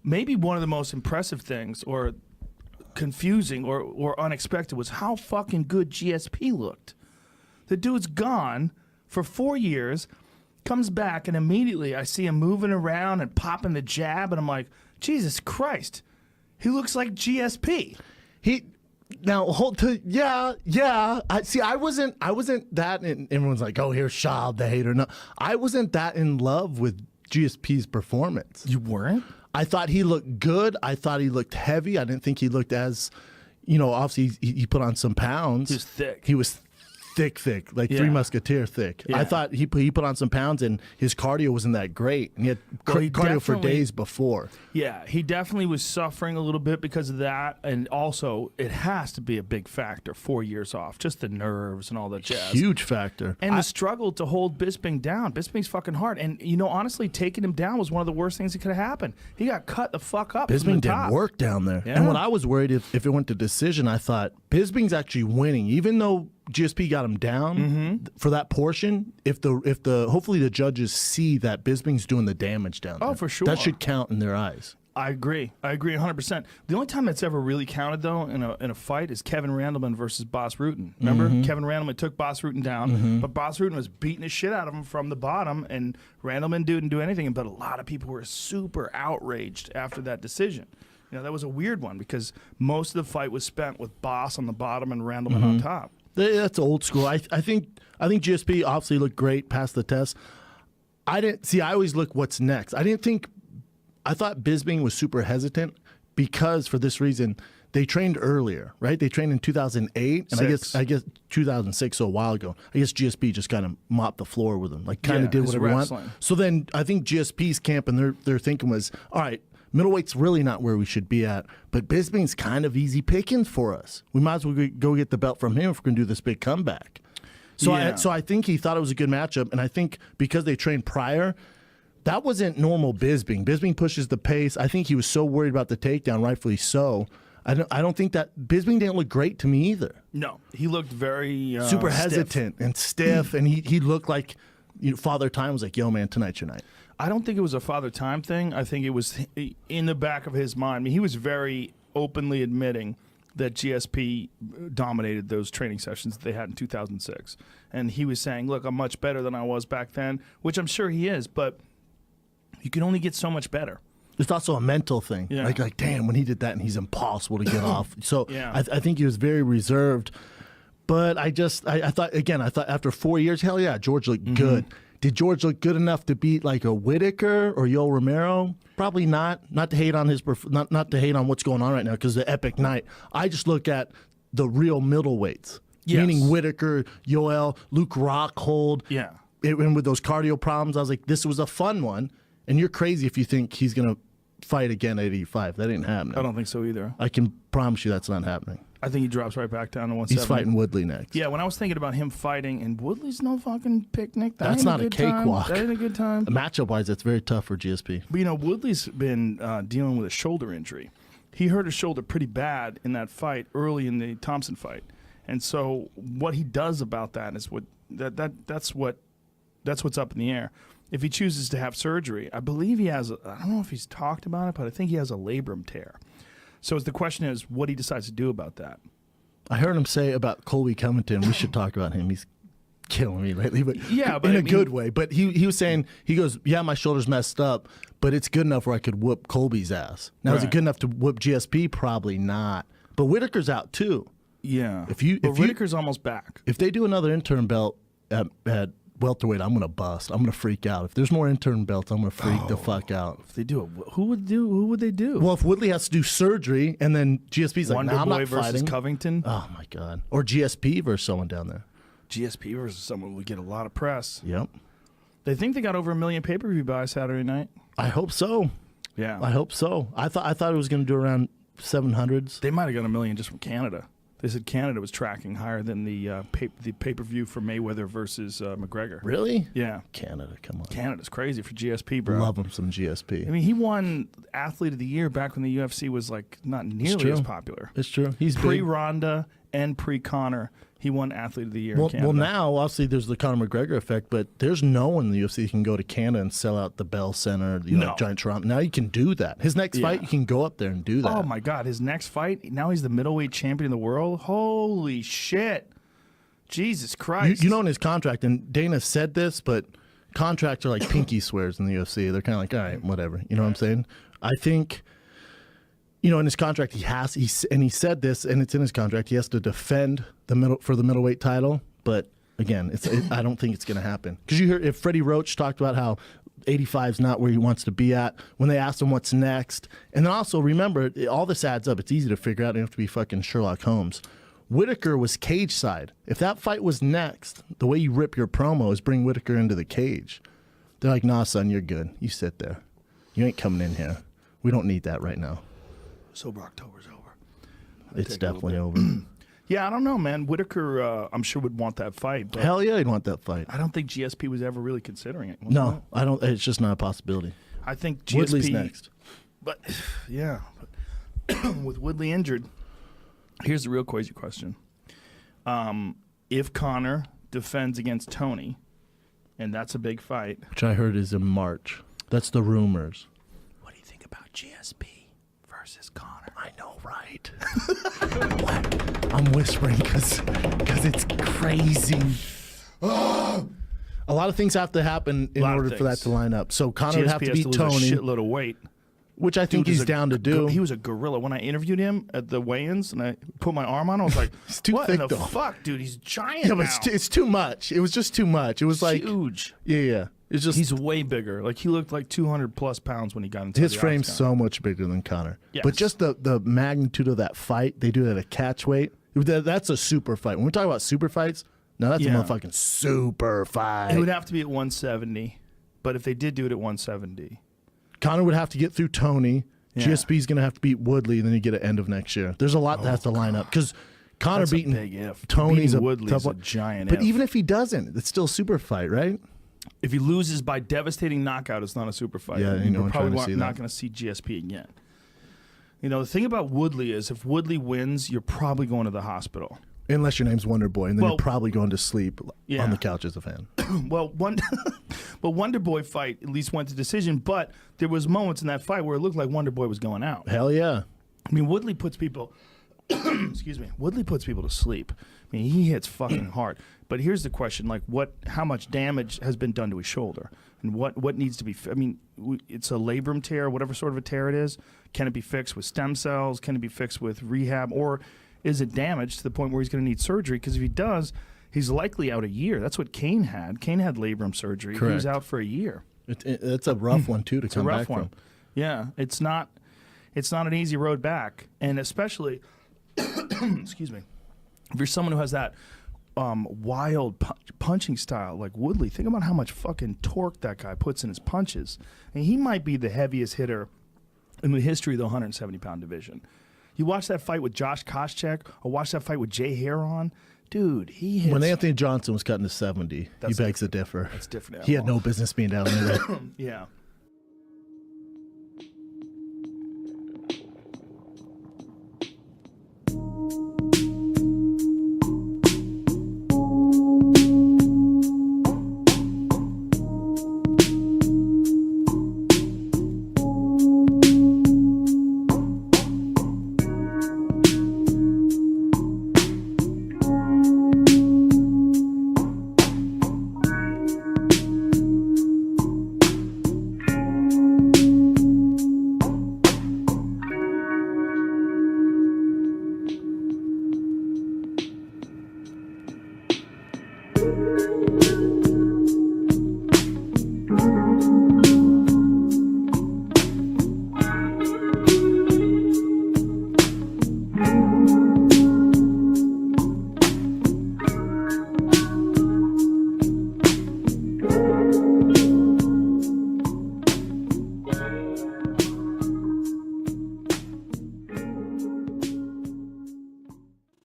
maybe one of the most impressive things, or confusing, or unexpected, was how fucking good GSP looked. The dude's gone for 4 years, comes back, and immediately I see him moving around and popping the jab, and I'm like, Jesus Christ, he looks like GSP. I wasn't that. And everyone's like, oh, here's Schaub, the hater. No, I wasn't that in love with GSP's performance. You weren't? I thought he looked good. I thought he looked heavy. I didn't think he looked as, obviously he put on some pounds. He was thick. He was thick, like Three Musketeer thick. Yeah. I thought he put on some pounds, and his cardio wasn't that great. And he had cardio for days before. Yeah, he definitely was suffering a little bit because of that, and also it has to be a big factor. 4 years off, just the nerves and all that jazz. Huge factor. And the struggle to hold Bisping down. Bisping's fucking hard, and honestly, taking him down was one of the worst things that could have happened. He got cut the fuck up. Bisping didn't work down there. Yeah. And what I was worried if it went to decision, I thought Bisping's actually winning, even though GSP got him down for that portion. If the hopefully the judges see that Bisping's doing the damage down there. Oh, for sure. That should count in their eyes. I agree 100%. The only time that's ever really counted, though, in a fight is Kevin Randleman versus Boss Rutten. Remember? Kevin Randleman took Boss Rutten down, but Boss Rutten was beating the shit out of him from the bottom, and Randleman didn't do anything. But a lot of people were super outraged after that decision. That was a weird one because most of the fight was spent with Boss on the bottom and Randleman on top. That's old school. I think GSP obviously looked great, passed the test. I always look what's next. I thought Bisping was super hesitant because for this reason they trained earlier, right? They trained in 2008, and I guess 2006, so a while ago. I guess GSP just kind of mopped the floor with him, kind of did whatever he wanted. So then I think GSP's camp and their thinking was, all right, middleweight's really not where we should be at, but Bisping's kind of easy pickings for us. We might as well go get the belt from him if we're going to do this big comeback. So I think he thought it was a good matchup, and I think because they trained prior, that wasn't normal Bisping. Bisping pushes the pace. I think he was so worried about the takedown, rightfully so. I don't think that Bisping didn't look great to me either. No, he looked very super hesitant and stiff, and he looked like Father Time was like, "Yo, man, tonight's your night." I don't think it was a Father Time thing. I think it was in the back of his mind. I mean, he was very openly admitting that GSP dominated those training sessions that they had in 2006, and he was saying, "Look, I'm much better than I was back then," which I'm sure he is, but you can only get so much better. It's also a mental thing. Yeah. Like, damn, when he did that, and he's impossible to get off. So Yeah. I think he was very reserved. But I thought after 4 years, hell yeah, George looked good. Did George look good enough to beat like a Whitaker or Yoel Romero? Probably not. Not to hate on not to hate on what's going on right now because the epic night. I just look at the real middleweights, meaning Whitaker, Yoel, Luke Rockhold. Yeah. And with those cardio problems, I was like, this was a fun one. And you're crazy if you think he's going to fight again at 85. That ain't happening. I don't think so either. I can promise you that's not happening. I think he drops right back down to 170. He's fighting Woodley next. Yeah, when I was thinking about him fighting, and Woodley's no fucking picnic. That's not a cakewalk. That ain't a good time. Matchup-wise, that's very tough for GSP. But, Woodley's been dealing with a shoulder injury. He hurt his shoulder pretty bad in that fight early in the Thompson fight. And so what he does about that is that's what's up in the air. If he chooses to have surgery, I believe he has, I don't know if he's talked about it, but I think he has a labrum tear. So the question is what he decides to do about that. I heard him say about Colby Covington, we should talk about him. He's killing me lately, but in a good way. But he was saying, he goes, yeah, my shoulder's messed up, but it's good enough where I could whoop Colby's ass. Now, is it good enough to whoop GSP? Probably not. But Whitaker's out too. Yeah. If Whitaker's almost back. If they do another interim belt at welterweight, I'm gonna bust. I'm gonna freak out. If there's more interim belts, I'm gonna freak the fuck out. If they do it, who would they do? Well, if Woodley has to do surgery and then GSP's like, Wonder I'm Boy not versus fighting. Covington. Oh my god. Or GSP versus someone down there. GSP versus someone would get a lot of press. Yep. They think they got over 1 million pay-per-view buys Saturday night. I hope so. Yeah. I hope so. I thought it was gonna do around 700s. They might have got 1 million just from Canada. They said Canada was tracking higher than the pay-per-view for Mayweather versus McGregor. Really? Yeah. Canada, come on. Canada's crazy for GSP, bro. Love him some GSP. I mean, he won Athlete of the Year back when the UFC was like not nearly as popular. It's true. He's pre-Ronda and pre-Conor, he won Athlete of the Year in Well, Canada. now obviously there's the Conor McGregor effect, but there's no one in the UFC who can go to Canada and sell out the Bell Center, No. Giant Toronto. Now you can do that. His next fight, you can go up there and do that. Oh my God, his next fight, now he's the middleweight champion of the world. Holy shit. Jesus Christ. You know in his contract, and Dana said this, but contracts are like pinky swears in the UFC. They're kind of like, all right, whatever. You know what I'm saying? I think, in his contract, he said this, and it's in his contract, he has to defend the middleweight title. But again, I don't think it's going to happen. Because you hear, if Freddie Roach talked about how 85 is not where he wants to be at when they asked him what's next. And then also remember, all this adds up. It's easy to figure out. You don't have to be fucking Sherlock Holmes. Whitaker was cage side. If that fight was next, the way you rip your promo is bring Whitaker into the cage. They're like, nah, son, you're good. You sit there. You ain't coming in here. We don't need that right now. Sober October's over. It's definitely over. Yeah, I don't know, man. Whitaker, I'm sure would want that fight. But Hell yeah, he'd want that fight. I don't think GSP was ever really considering it. No, I don't. It's just not a possibility. I think GSP. Woodley's next. But, yeah. With Woodley injured, here's the real crazy question. If Conor defends against Tony, and that's a big fight. Which I heard is in March. That's the rumors. What do you think about GSP versus Conor? I know, right? What? I'm whispering because it's crazy. A lot of things have to happen in order for that to line up. So Conor would have to beat Tony, lose a shitload of weight, which I think he's down to do. He was a gorilla. When I interviewed him at the weigh-ins and I put my arm on him, I was like, He's too what thick, in the though. fuck, dude? He's giant Yeah, now. but it's too much. It was just too much. It was like huge. Yeah. It's just He's way bigger. Like, he looked like 200 plus pounds when he got into his the frame's octagon. so much bigger than Conor. Yes. But just the magnitude of that fight, they do it at a catch weight. That's a super fight. When we talk about super fights, now that's Yeah. a motherfucking super fight. It would have to be at 170, but if they did do it at 170, Conor would have to get through Tony. Yeah. GSP's going to have to beat Woodley, and then you get an end of next year. There's a lot that has to line up because Conor that's beating a big if. Tony's Beating a Woodley's tough a one. giant But if. even if he doesn't, it's still a super fight, right? If he loses by devastating knockout, it's not a super fight. Yeah, We're I'm probably trying to see not that. going to see GSP again. The thing about Woodley is if Woodley wins, you're probably going to the hospital. Unless your name's Wonder Boy, and then Well, you're probably going to sleep yeah. on the couch as a fan. Well, Wonder Boy fight at least went to decision, but there was moments in that fight where it looked like Wonder Boy was going out. Hell yeah. I mean, Woodley puts people excuse me. Woodley puts people to sleep. I mean, he hits fucking hard. But here's the question: like, how much damage has been done to his shoulder, and what needs to be? I mean, it's a labrum tear, whatever sort of a tear it is. Can it be fixed with stem cells? Can it be fixed with rehab, or is it damaged to the point where he's going to need surgery? Because if he does, he's likely out a year. That's what Kane had. Kane had labrum surgery. He was Correct. out for a year. It's a rough one too to It's a come rough back one. from. Yeah, it's not an easy road back, and especially, excuse me, if you're someone who has that wild punching style like Woodley, think about how much fucking torque that guy puts in his punches. And he might be the heaviest hitter in the history of the 170-pound division. You watch that fight with Josh Koscheck, or watch that fight with Jay Heron, dude, he hits. When Anthony Johnson was cutting to 70, That's he begs to differ. That's different. He had no business being down there. Yeah.